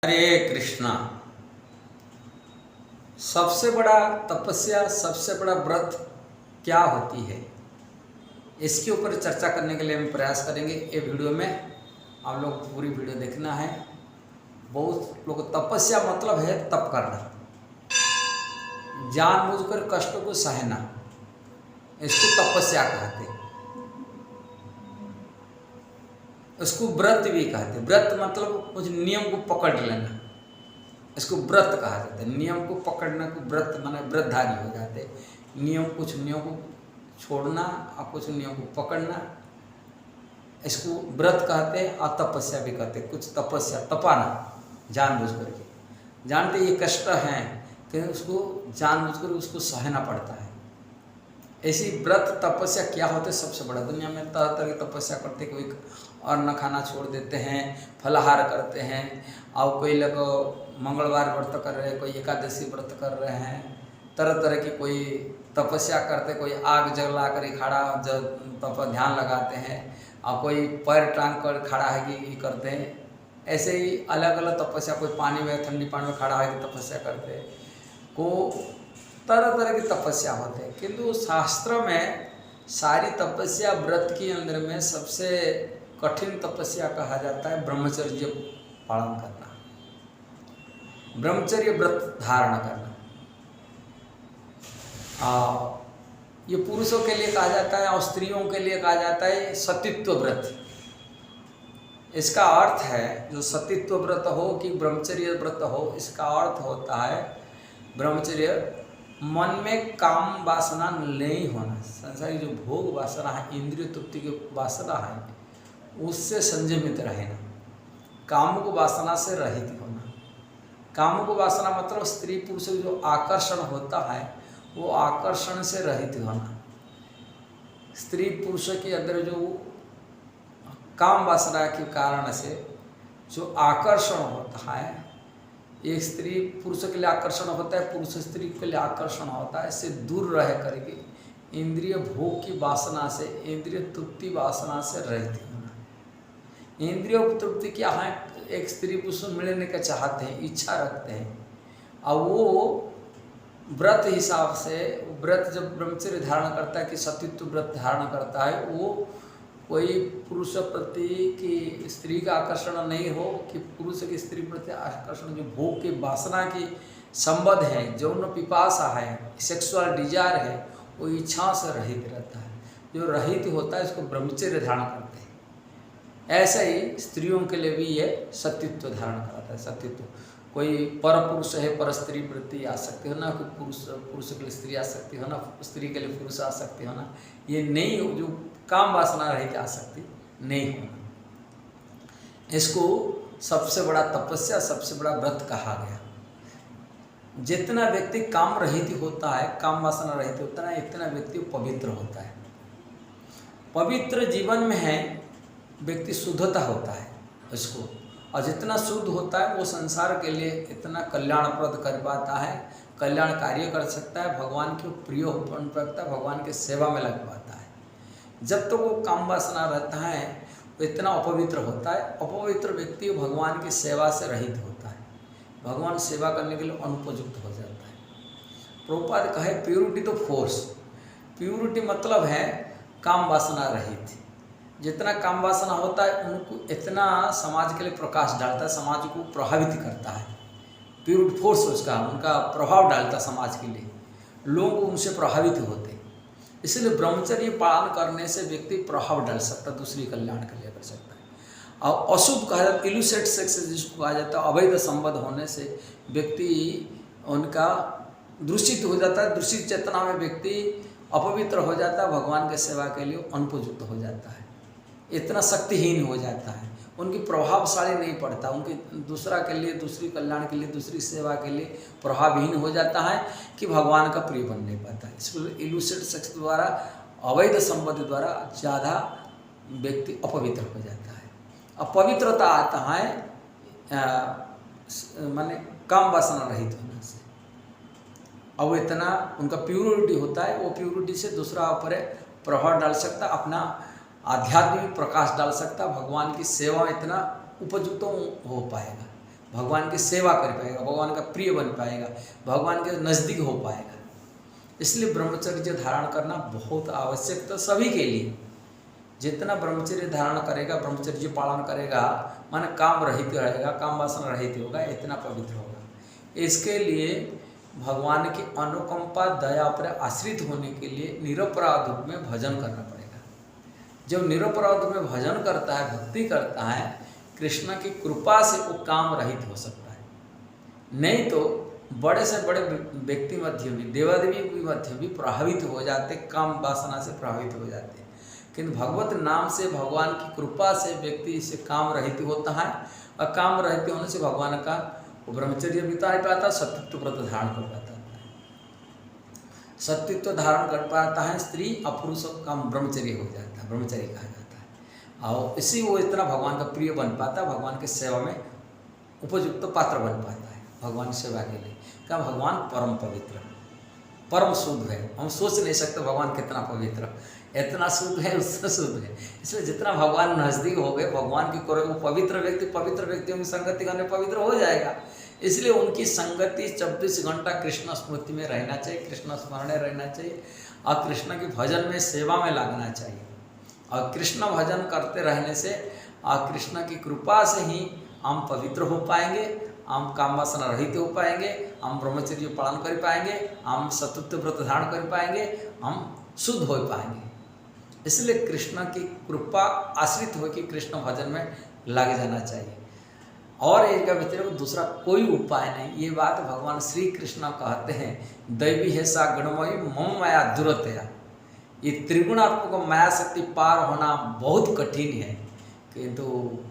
हरे कृष्णा। सबसे बड़ा तपस्या, सबसे बड़ा व्रत क्या होती है, इसके ऊपर चर्चा करने के लिए हम प्रयास करेंगे। ये वीडियो में आप लोग पूरी वीडियो देखना है। बहुत लोग तपस्या मतलब है तप करना, जानबूझकर कष्ट को सहना, इसको तपस्या कहते हैं। इसको व्रत भी कहते हैं। व्रत मतलब कुछ नियम को पकड़ लेना, इसको व्रत कहा जाता है। नियम को पकड़ना को व्रत माने व्रतधारी हो जाते हैं। कुछ नियम को छोड़ना और कुछ नियम को पकड़ना, इसको व्रत कहते हैं। और तपस्या भी कहते हैं। कुछ तपस्या तपाना जानबूझ करके, जानते ये कष्ट हैं कि उसको जानबूझकर उसको सहना पड़ता है। ऐसी व्रत तपस्या क्या होते हैं सबसे बड़ा। दुनिया में तरह तरह की तपस्या करते, कोई अन्न खाना छोड़ देते हैं, फलाहार करते हैं, और कोई लोग मंगलवार व्रत कर रहे हैं, कोई एकादशी व्रत कर रहे हैं, तरह तरह की कोई तपस्या करते, कोई आग जला कर खड़ा तप ध्यान लगाते हैं, और कोई पैर टांग कर खड़ा है कि करते हैं। ऐसे ही अलग अलग तपस्या, कोई पानी में ठंडी पानी में खड़ा है कि तपस्या करते हैं। को तरह तरह की तपस्या होते हैं, किंतु शास्त्र में सारी तपस्या व्रत के अंदर में सबसे कठिन तपस्या कहा जाता है ब्रह्मचर्य पालन करना, ब्रह्मचर्य व्रत धारण करना। ये पुरुषों के लिए कहा जाता है और स्त्रियों के लिए कहा जाता है सतीत्व व्रत। इसका अर्थ है, जो सतीत्व व्रत हो कि ब्रह्मचर्य व्रत हो, इसका अर्थ होता है ब्रह्मचर्य मन में काम वासना नहीं होना। संसारी जो भोग वासना है, इंद्रिय तृप्ति की वासना है, उससे संयमित रहना, काम को वासना से रहित होना। काम को वासना मतलब स्त्री पुरुष जो आकर्षण होता है वो आकर्षण से रहित होना। स्त्री पुरुष के अंदर जो काम वासना के कारण से जो आकर्षण होता है, एक स्त्री पुरुष के लिए आकर्षण होता है, पुरुष स्त्री के लिए आकर्षण होता है, इससे दूर रह करके इंद्रिय भोग की वासना से, इंद्रिय तृप्ति वासना से रहित होना। इंद्रिय तृप्ति क्या है, एक स्त्री पुरुष मिलने का चाहते हैं, इच्छा रखते हैं, और वो व्रत हिसाब से, व्रत जब ब्रह्मचर्य धारण करता है कि सतीत्व व्रत धारण करता है, वो कोई पुरुष प्रति की स्त्री का आकर्षण नहीं हो, कि पुरुष की स्त्री प्रति आकर्षण, जो भोग के वासना की संबंध है, जौन पिपासा है, सेक्सुअल डिजायर है, वो इच्छा से रहित रहता है। जो रहित होता है इसको ब्रह्मचर्य धारण करते हैं। ऐसे ही स्त्रियों के लिए भी ये सतीत्व धारण कराता है। सतीत्व, कोई पर पुरुष है, पर स्त्री प्रति आसक्ति होना, कोई पुरुष के लिए स्त्री आसक्ति होना, स्त्री के लिए पुरुष आसक्ति होना, ये नहीं हो, जो काम वासना रहित आसक्ति नहीं होना। इसको सबसे बड़ा तपस्या, सबसे बड़ा व्रत कहा गया। जितना व्यक्ति काम रहित होता है, काम वासना रहित होता है, इतना व्यक्ति पवित्र होता है। पवित्र जीवन में है व्यक्ति शुद्धता होता है इसको, और जितना शुद्ध होता है वो संसार के लिए इतना कल्याणप्रद कर पाता है, कल्याण कार्य कर सकता है, भगवान के प्रिय बन पाता है, भगवान के सेवा में लग पाता है। जब तक तो वो काम वासना रहता है वो इतना अपवित्र होता है। अपवित्र व्यक्ति भगवान की सेवा से रहित होता है, भगवान सेवा करने के लिए अनुपयुक्त हो जाता है। प्रभुपाद कहे प्योरिटी तो फोर्स, प्योरिटी मतलब है काम वासना रहित। जितना काम वासना होता है उनको इतना समाज के लिए प्रकाश डालता है, समाज को प्रभावित करता है। प्योरिटी फोर्स उसका, उनका प्रभाव डालता समाज के लिए, लोग उनसे प्रभावित होते। इसलिए ब्रह्मचर्य पालन करने से व्यक्ति प्रभाव डाल सकता है, दूसरी कल्याण के लिए कर सकता है। और अशुभ कहा जाता है, इल्यूसेट सेक्स जिसको कहा जाता है, अवैध संबंध होने से व्यक्ति उनका दूषित हो जाता है। दूषित चेतना में व्यक्ति अपवित्र हो जाता है, भगवान के सेवा के लिए अनुपयुक्त हो जाता है, इतना शक्तिहीन हो जाता है, उनकी प्रभावशाली नहीं पड़ता, उनकी दूसरा के लिए, दूसरी कल्याण के लिए, दूसरी सेवा के लिए प्रभावहीन हो जाता है कि भगवान का प्रिय बन नहीं पाता है। इसलिए इल्यूसेट सेक्स द्वारा, अवैध संबंध द्वारा ज़्यादा व्यक्ति अपवित्र हो जाता है। अपवित्रता आता है माने काम वासना रहित होने से। अब वो इतना उनका प्योरिटी होता है, वो प्योरिटी से दूसरा ऊपर प्रभाव डाल सकता, अपना आध्यात्मिक प्रकाश डाल सकता, भगवान की सेवा में इतना उपयुक्त हो पाएगा। भगवान की सेवा कर पाएगा, भगवान का प्रिय बन पाएगा, भगवान के नज़दीक हो पाएगा। इसलिए ब्रह्मचर्य धारण करना बहुत आवश्यक तो सभी के लिए। जितना ब्रह्मचर्य धारण करेगा, ब्रह्मचर्य पालन करेगा, माने काम रहित रहेगा, काम वासना रहित होगा, इतना पवित्र होगा। इसके लिए भगवान की अनुकंपा दया पर आश्रित होने के लिए निरपराध रूप में भजन करना पड़ेगा। जब निरपराध रूप में भजन करता है, भक्ति करता है, कृष्ण की कृपा से वो काम रहित हो सकता है। नहीं तो बड़े से बड़े व्यक्ति मध्य भी, देवादेवी के मध्य भी प्रभावित हो जाते, काम वासना से प्रभावित हो जाते हैं। किंतु भगवत नाम से, भगवान की कृपा से व्यक्ति से काम रहित होता है, और काम रहित होने से भगवान का वो ब्रह्मचर्य बिता पाता, सत्यत्व व्रत धारण कर पाता है। सत्यत्व धारण कर पाता है स्त्री, और पुरुष का ब्रह्मचर्य हो जाता है, ब्रह्मचर्य कहा जाता है। और इसी वो इतना भगवान का प्रिय बन पाता है, भगवान की सेवा में उपयुक्त पात्र बन पाता है भगवान की सेवा के लिए। क्या भगवान परम पवित्र, परम शुद्ध है। हम सोच नहीं सकते भगवान कितना पवित्र, इतना शुद्ध है, उससे शुद्ध है। इसलिए जितना भगवान नज़दीक हो गए, भगवान की वो पवित्र व्यक्तियों की संगति करने पवित्र हो जाएगा। इसलिए उनकी संगति 24 घंटा कृष्ण स्मृति में रहना चाहिए, कृष्ण स्मरण रहना चाहिए, और कृष्ण के भजन में, सेवा में लगना चाहिए। और कृष्ण भजन करते रहने से और कृष्ण की कृपा से ही हम पवित्र हो पाएंगे, हम काम वासना रहित हो पाएंगे, हम ब्रह्मचर्य पालन कर पाएंगे, हम सतत्व व्रत धारण कर पाएंगे, हम शुद्ध हो पाएंगे। इसलिए कृष्ण की कृपा आश्रित हो कि कृष्ण भजन में लग जाना चाहिए, और इनका व्यतिरिक्त दूसरा कोई उपाय नहीं। ये बात भगवान श्री कृष्ण कहते हैं, दैवी है सा गणमयी मम माया दुरतया। ये त्रिगुणात्मक माया शक्ति पार होना बहुत कठिन है, किंतु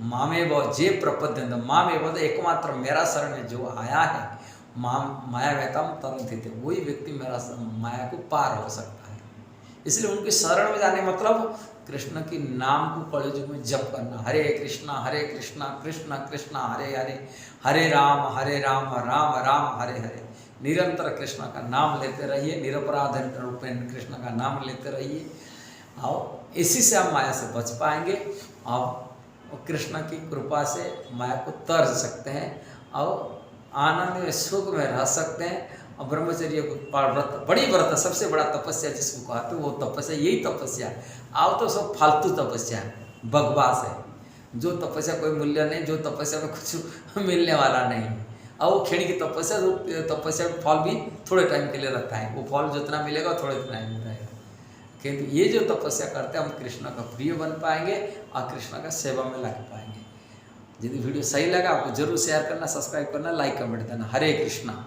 मामेव जे प्रपद्यन्ते, मामेव एकमात्र मेरा शरण में जो आया है, माया वेतम तरंति, वही व्यक्ति मेरा माया को पार हो सकता है। इसलिए उनके शरण में जाने मतलब कृष्ण के नाम को कलयुग में जप करना, हरे कृष्णा कृष्ण कृष्ण हरे हरे, हरे राम राम राम हरे हरे। निरंतर कृष्ण का नाम लेते रहिए, निरपराध रूप में कृष्ण का नाम लेते रहिए, और इसी से हम माया से बच पाएंगे, और कृष्ण की कृपा से माया को तर सकते हैं, और आनंद में सुख में रह सकते हैं। और ब्रह्मचर्य को व्रत, बड़ी व्रत, सबसे बड़ा तपस्या जिसको कहते हैं वो तपस्या, यही तपस्या। आओ तो सब फालतू तपस्या है, बकवास है, जो तपस्या कोई मूल्य नहीं, जो तपस्या में कुछ मिलने वाला नहीं है। और वो क्षण की तपस्या, तपस्या का फल भी थोड़े टाइम के लिए रहता है, वो फल जितना मिलेगा थोड़े टाइम में रहेगा। किंतु ये जो तपस्या करते हैं, हम कृष्ण का प्रिय बन पाएंगे और कृष्ण का सेवा में लग पाएंगे। यदि वीडियो सही लगा आपको जरूर शेयर करना, सब्सक्राइब करना, लाइक कमेंट देना। हरे कृष्णा।